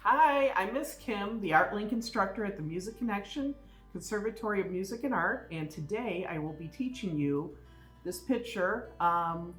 Hi, I'm Miss Kim, the Art Link instructor at the Music Connection Conservatory of Music and Art, and today I will be teaching you this picture,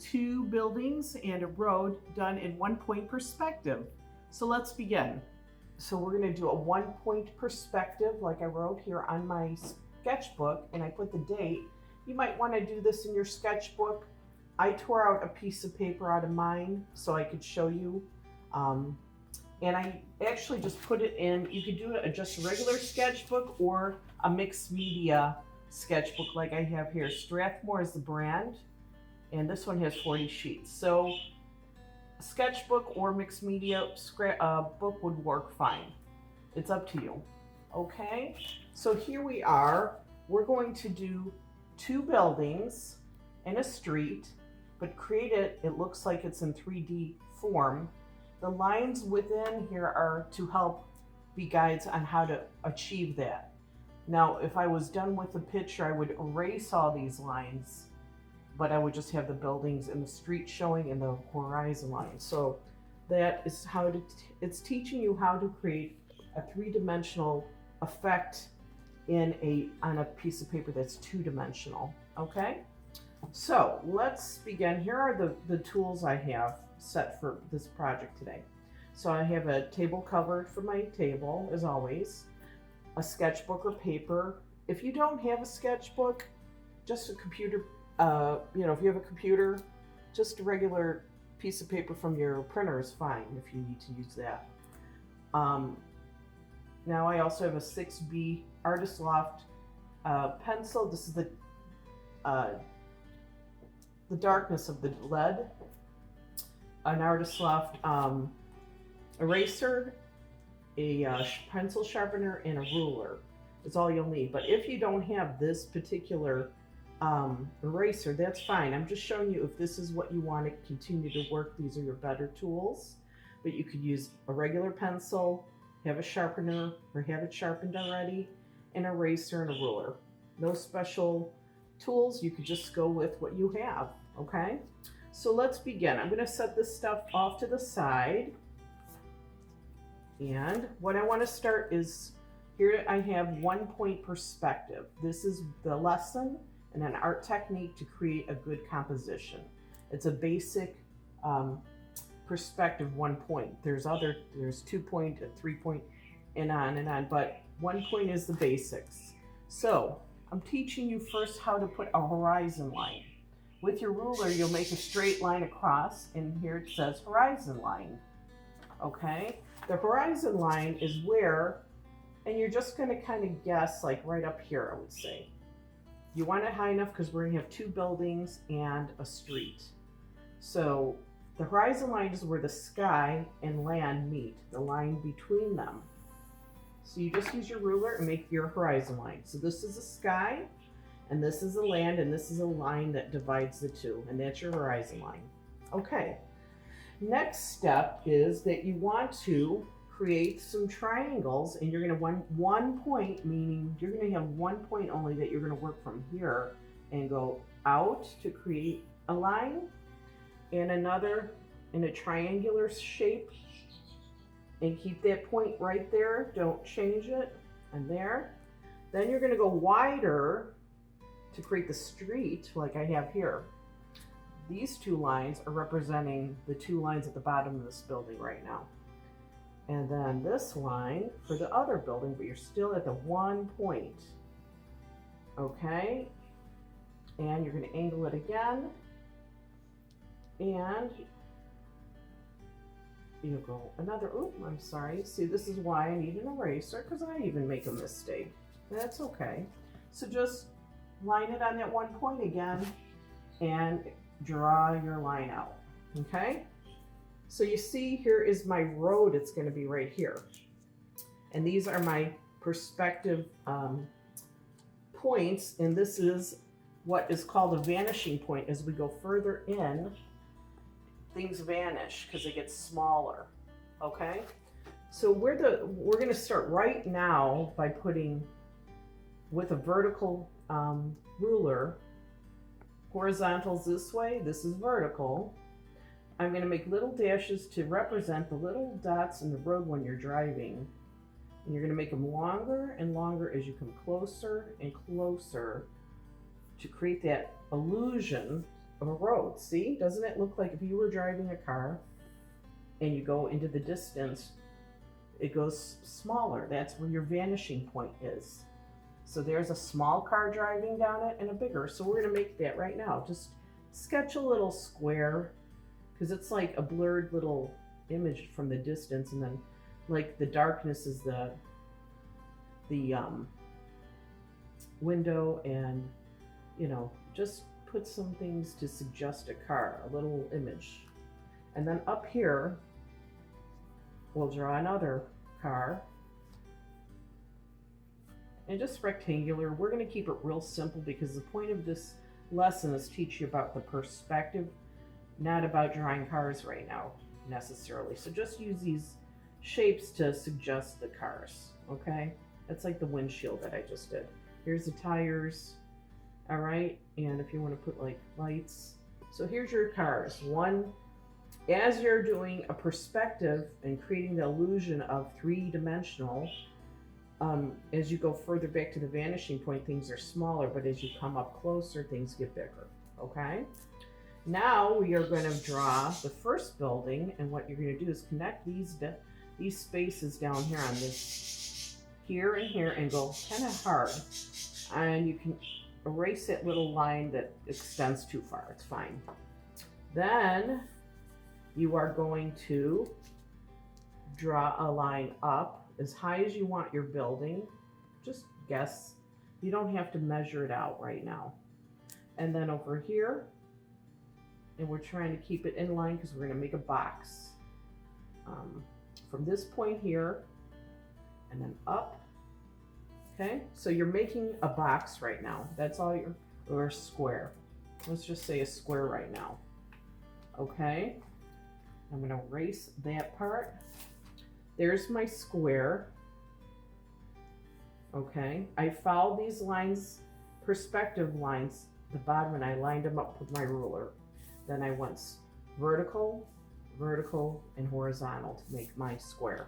two buildings and a road done in 1-point perspective. So let's begin. So we're going to do a 1-point perspective like I wrote here on my sketchbook, and I put the date. You might want to do this in your sketchbook. I tore out a piece of paper out of mine so I could show you. And I actually just put it in, you could do it just a regular sketchbook or a mixed media sketchbook like I have here. Strathmore is the brand, and this one has 40 sheets. So a sketchbook or mixed media book would work fine. It's up to you. Okay, so here we are. We're going to do two buildings and a street, but create it, it looks like it's in 3D form. The lines within here are to help be guides on how to achieve that. Now, if I was done with the picture, I would erase all these lines, but I would just have the buildings and the street showing and the horizon line. So that is how it's teaching you how to create a three-dimensional effect on a piece of paper that's two-dimensional, okay? So let's begin. Here are the tools I have set for this project today. So I have a table cover for my table, as always, a sketchbook or paper. If you don't have a sketchbook, just a computer, if you have a computer, just a regular piece of paper from your printer is fine if you need to use that. Now I also have a 6B Artist Loft pencil. This is the darkness of the lead. An Artist Loft eraser, a pencil sharpener, and a ruler is all you'll need. But if you don't have this particular eraser, that's fine. I'm just showing you if this is what you want to continue to work. These are your better tools. But you could use a regular pencil, have a sharpener, or have it sharpened already, an eraser and a ruler. No special tools. You could just go with what you have, okay? So let's begin. I'm going to set this stuff off to the side. And what I want to start is, here I have 1-point perspective. This is the lesson and an art technique to create a good composition. It's a basic perspective 1 point. There's 2-point, 3-point, and on, but 1 point is the basics. So I'm teaching you first how to put a horizon line. With your ruler, you'll make a straight line across, and here it says horizon line, okay? The horizon line is where, and you're just gonna kind of guess, like right up here, I would say. You want it high enough because we're gonna have two buildings and a street. So the horizon line is where the sky and land meet, the line between them. So you just use your ruler and make your horizon line. So this is the sky, and this is the land, and this is a line that divides the two, and that's your horizon line. Okay, next step is that you want to create some triangles, and you're going to one point, meaning you're going to have 1 point only that you're going to work from here and go out to create a line, and another in a triangular shape, and keep that point right there, don't change it, and there. Then you're going to go wider to create the street like I have here. These two lines are representing the two lines at the bottom of this building right now. And then this line for the other building, but you're still at the 1 point. Okay? And you're going to angle it again. And you go another, I'm sorry. See, this is why I need an eraser, because I even make a mistake. That's okay. So just line it on that 1 point again and draw your line out, okay? So you see here is my road, it's gonna be right here. And these are my perspective points, and this is what is called a vanishing point. As we go further in, things vanish because it gets smaller, okay? So we're gonna start right now by putting, with a vertical ruler, horizontal's this way, this is vertical. I'm going to make little dashes to represent the little dots in the road when you're driving. And you're going to make them longer and longer as you come closer and closer to create that illusion of a road. See, doesn't it look like if you were driving a car and you go into the distance, it goes smaller. That's where your vanishing point is. So there's a small car driving down it and a bigger. So we're going to make that right now. Just sketch a little square, because it's like a blurred little image from the distance, and then like the darkness is the window, and you know, just put some things to suggest a car, a little image. And then up here we'll draw another car, and just rectangular. We're going to keep it real simple because the point of this lesson is teach you about the perspective, not about drawing cars right now necessarily. So just use these shapes to suggest the cars, okay? That's like the windshield that I just did. Here's the tires, all right? And if you want to put like lights. So here's your cars. One, as you're doing a perspective and creating the illusion of three-dimensional, as you go further back to the vanishing point, things are smaller, but as you come up closer, things get bigger, okay? Now we are going to draw the first building, and what you're going to do is connect these spaces down here on this, here and here, and go kind of hard. And you can erase that little line that extends too far, it's fine. Then you are going to draw a line up as high as you want your building. Just guess. You don't have to measure it out right now. And then over here, and we're trying to keep it in line because we're going to make a box. From this point here, and then up. Okay, so you're making a box right now. That's all or a square. Let's just say a square right now. Okay, I'm going to erase that part. There's my square. Okay, I followed these lines, perspective lines, the bottom, and I lined them up with my ruler. Then I went vertical, vertical, and horizontal to make my square.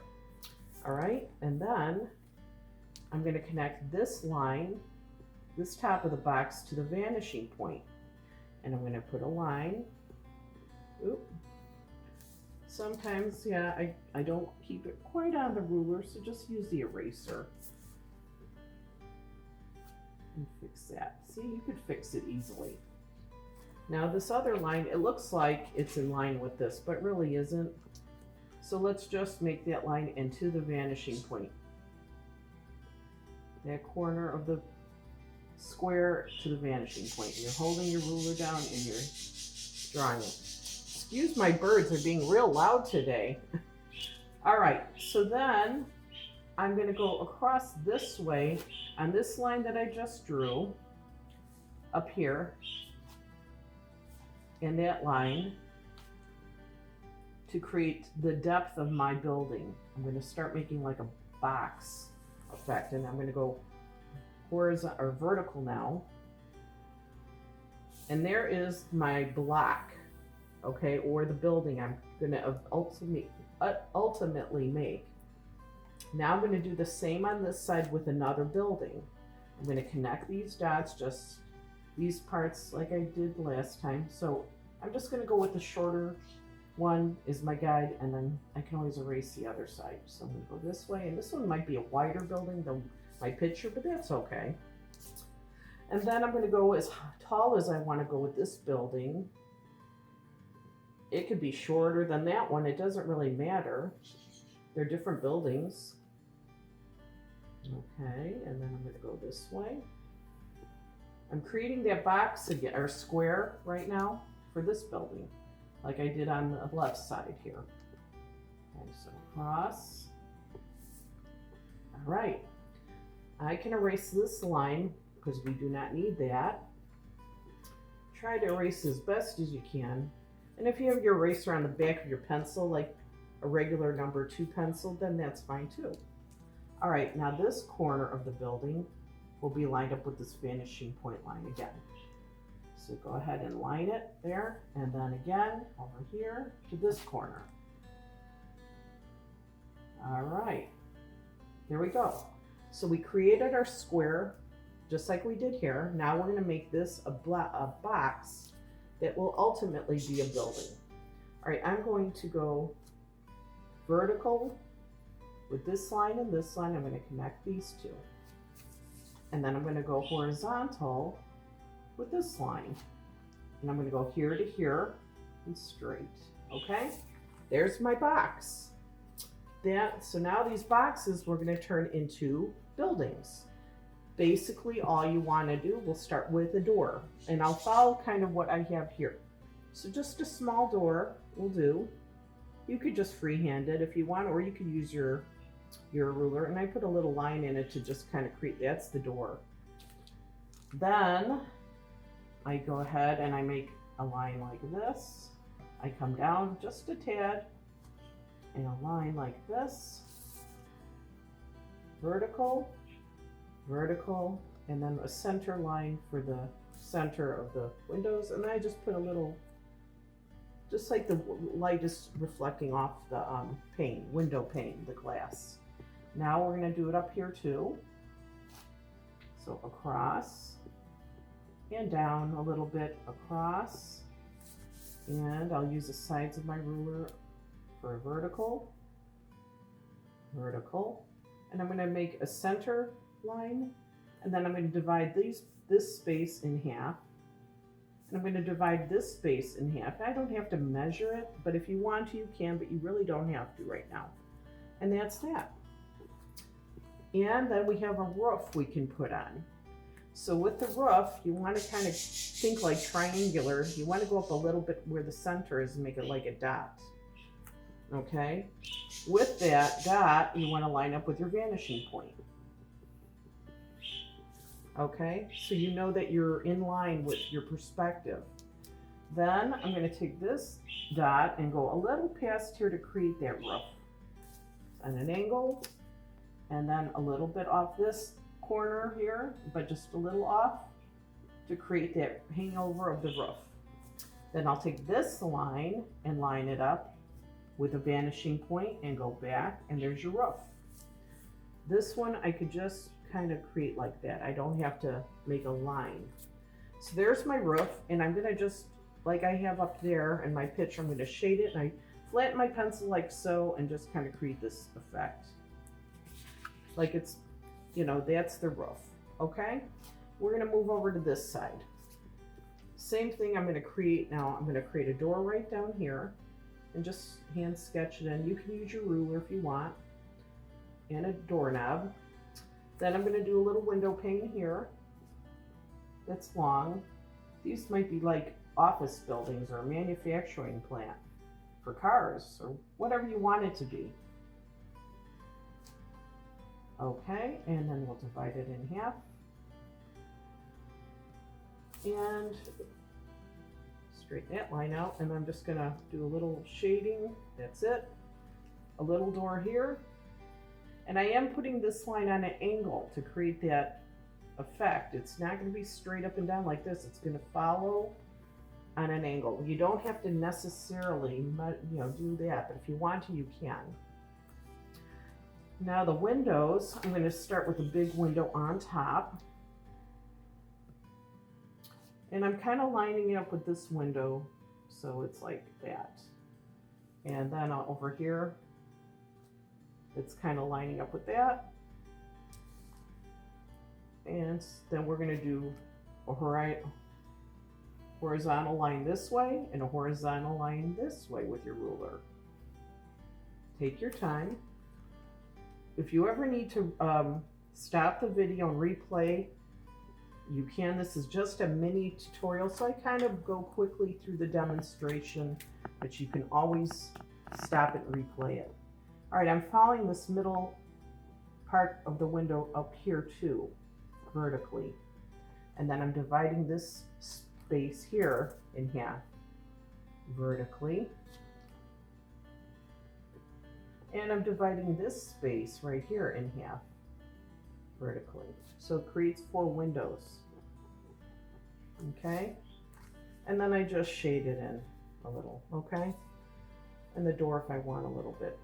All right, and then I'm going to connect this line, this top of the box, to the vanishing point. And I'm going to put a line. Oop. Sometimes, yeah, I don't keep it quite on the ruler, so just use the eraser. And fix that. See, you could fix it easily. Now this other line, it looks like it's in line with this, but really isn't. So let's just make that line into the vanishing point. That corner of the square to the vanishing point. You're holding your ruler down and you're drawing it. Excuse my birds, they're being real loud today. All right, so then I'm going to go across this way on this line that I just drew up here, and that line to create the depth of my building. I'm going to start making like a box effect, and I'm going to go horizontal or vertical now. And there is my block, okay, or the building I'm going to ultimately make. Now I'm going to do the same on this side with another building. I'm going to connect these dots, just these parts like I did last time. So I'm just going to go with the shorter one is my guide, and then I can always erase the other side. So I'm going to go this way, and this one might be a wider building than my picture, but that's okay. And then I'm going to go as tall as I want to go with this building. It could be shorter than that one. It doesn't really matter. They're different buildings. Okay, and then I'm going to go this way. I'm creating that box again, or square right now for this building, like I did on the left side here. Okay, so cross. All right. I can erase this line because we do not need that. Try to erase as best as you can. And if you have your eraser on the back of your pencil, like a regular number 2 pencil, then that's fine too. All right, now this corner of the building will be lined up with this vanishing point line again. So go ahead and line it there, and then again over here to this corner. All right, there we go. So we created our square just like we did here. Now we're going to make this a box that will ultimately be a building. All right, I'm going to go vertical with this line and this line. I'm going to connect these two. And then I'm going to go horizontal with this line. And I'm going to go here to here and straight. Okay, there's my box. So now these boxes we're going to turn into buildings. Basically all you want to do, we'll start with a door, and I'll follow kind of what I have here. So just a small door will do. You could just freehand it if you want, or you could use your ruler, and I put a little line in it to just kind of create, that's the door. Then I go ahead and I make a line like this. I come down just a tad and a line like this, vertical, vertical, and then a center line for the center of the windows. And then I just put a little, just like the light is reflecting off the window pane, the glass. Now we're going to do it up here too. So across and down a little bit, across, and I'll use the sides of my ruler for a vertical, vertical, and I'm going to make a center line, and then I'm going to divide this space in half, and I'm going to divide this space in half. I don't have to measure it, but if you want to, you can, but you really don't have to right now. And that's that. And then we have a roof we can put on. So with the roof, you want to kind of think like triangular. You want to go up a little bit where the center is and make it like a dot. Okay? With that dot, you want to line up with your vanishing point. Okay? So you know that you're in line with your perspective. Then I'm going to take this dot and go a little past here to create that roof. On an angle, and then a little bit off this corner here, but just a little off to create that hangover of the roof. Then I'll take this line and line it up with a vanishing point and go back, and there's your roof. This one I could just kind of create like that. I don't have to make a line. So there's my roof, and I'm gonna just, like I have up there in my picture, I'm gonna shade it, and I flatten my pencil like so, and just kind of create this effect. Like it's, you know, that's the roof, okay? We're gonna move over to this side. Same thing I'm gonna create now. I'm gonna create a door right down here and just hand sketch it in. You can use your ruler if you want, and a doorknob. Then I'm gonna do a little window pane here that's long. These might be like office buildings or a manufacturing plant for cars or whatever you want it to be. Okay, and then we'll divide it in half. And straighten that line out, and I'm just gonna do a little shading. That's it. A little door here. And I am putting this line on an angle to create that effect. It's not gonna be straight up and down like this. It's gonna follow on an angle. You don't have to necessarily, do that, but if you want to, you can. Now the windows, I'm going to start with a big window on top. And I'm kind of lining it up with this window, so it's like that. And then over here, it's kind of lining up with that. And then we're going to do a horizontal line this way and a horizontal line this way with your ruler. Take your time. If you ever need to stop the video and replay, you can. This is just a mini tutorial, so I kind of go quickly through the demonstration, but you can always stop it and replay it. All right, I'm following this middle part of the window up here too, vertically. And then I'm dividing this space here in half, vertically. And I'm dividing this space right here in half, vertically. So it creates 4 windows. Okay? And then I just shade it in a little, okay? And the door if I want a little bit.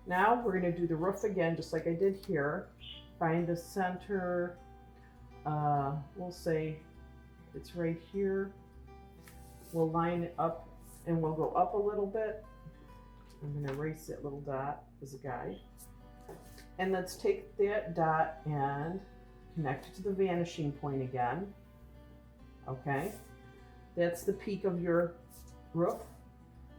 Now we're gonna do the roof again, just like I did here. Find the center, we'll say it's right here. We'll line it up and we'll go up a little bit. I'm gonna erase that little dot as a guide. And let's take that dot and connect it to the vanishing point again. Okay, that's the peak of your roof.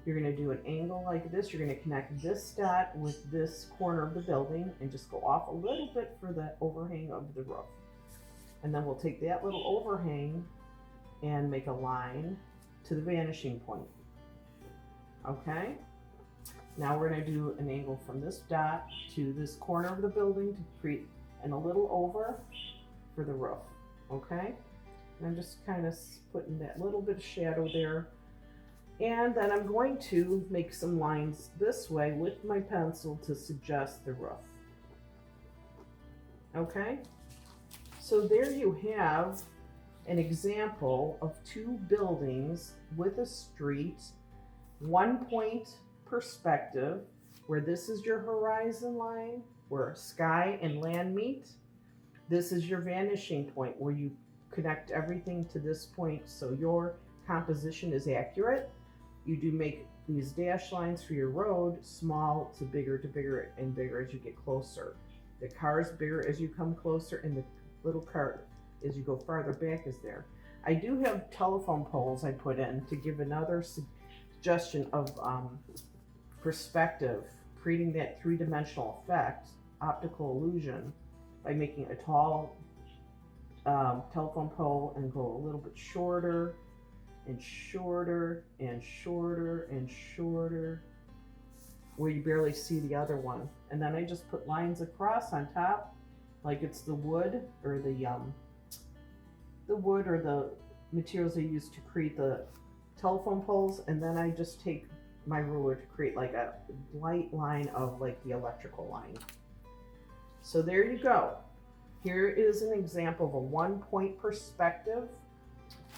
You're gonna do an angle like this. You're gonna connect this dot with this corner of the building and just go off a little bit for the overhang of the roof. And then we'll take that little overhang and make a line to the vanishing point. Okay, now we're gonna do an angle from this dot to this corner of the building to create a little over for the roof. Okay, and I'm just kind of putting that little bit of shadow there. And then I'm going to make some lines this way with my pencil to suggest the roof. Okay, so there you have an example of two buildings with a street, 1 point perspective, where this is your horizon line, where sky and land meet. This is your vanishing point, where you connect everything to this point so your composition is accurate. You do make these dash lines for your road, small to bigger and bigger as you get closer. The car is bigger as you come closer, and the little car as you go farther back is there. I do have telephone poles I put in to give another suggestion of perspective, creating that three-dimensional effect, optical illusion, by making a tall telephone pole and go a little bit shorter and shorter and shorter and shorter, where you barely see the other one. And then I just put lines across on top, like it's the wood or the materials they use to create the telephone poles. And then I just take my ruler to create like a light line of like the electrical line. So there you go. Here is an example of a 1 point perspective.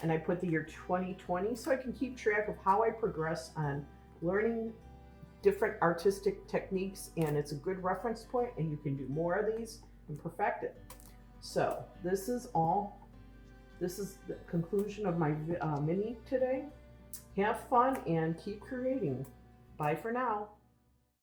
And I put the year 2020 so I can keep track of how I progress on learning different artistic techniques, and it's a good reference point, and you can do more of these and perfect it. So this is the conclusion of my mini today. Have fun and keep creating. Bye for now.